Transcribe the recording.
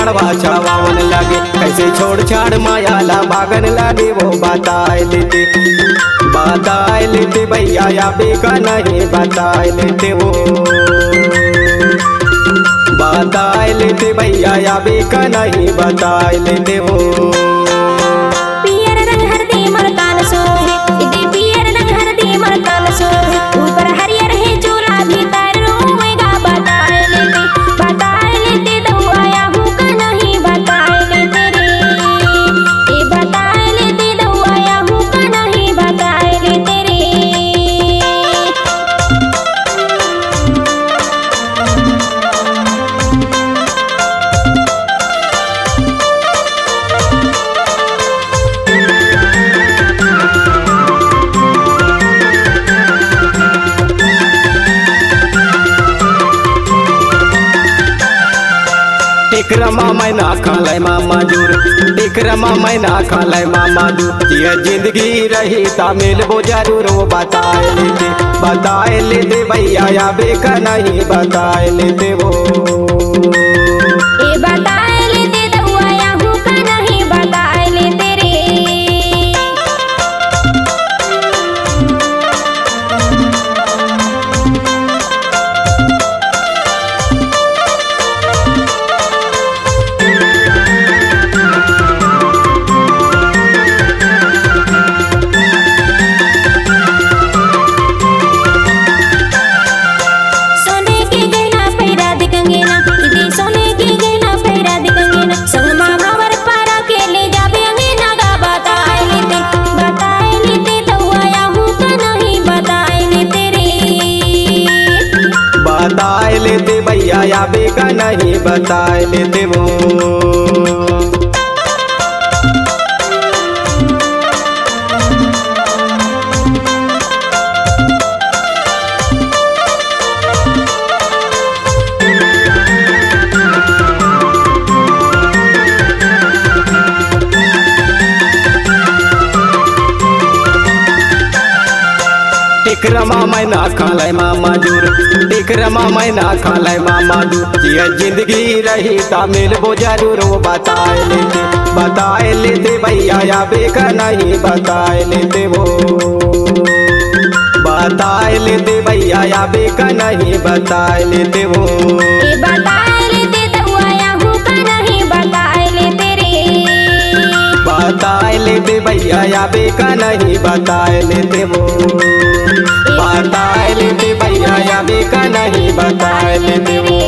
मड़वा छवावन लगे, कैसे छोड़ छाड़ मायाला भागन लगे वो बताए लेते भैया या बेका नहीं बताए लेते वो बताए लेते भैया या बेका नहीं बताए लेते वो। पियर रंग हरदी मरकान सोहे, इदे पियर रंग हरदी मरकान सोहे, ऊपर हरियर है चोला भीतर रोएगा बताए लेते दौआया हूँ का नहीं बताए लेते रे, ए बताए लेते दौआया हूँ का नहीं बताए लेते रे। टिकरमा मैना खाले मामा दूर, टिकरमा मैना खाले मामा दूर, ये जिंदगी रही तामिल वो जरूर वो बताए लेते भैया या बेका नहीं बताए लेते वो, ए बताए लेते दौआया हूँ का नहीं बताए लेते रे। सोने के गहना पैरा दिखेंगे ना, इदे सोने के गहना पैरा दिखेंगे ना, संग मामा वर पारा के ले जाबे अंगेना गा बताए लेते दौआया हूँ का नहीं बताए लेते रे, बताए लेते भैया या बेका नहीं बताए लेते वो। टिकरमा मैना खाले मामा दूर, टिकरमा मैना खाले मामा दूर, ये जिंदगी रही तामिल वो जरूर वो बताए लेते भैया या बेका नहीं बताए लेते वो, बताए लेते भैया या बेका नहीं बताए लेते वो, ए बताए लेते दौआया हूँ का नहीं बताए लेते रे, बताए लेते भैया या बेका नहीं बताए लेते वो, बताए लेते भैया या बेका नहीं बताए लेते वो।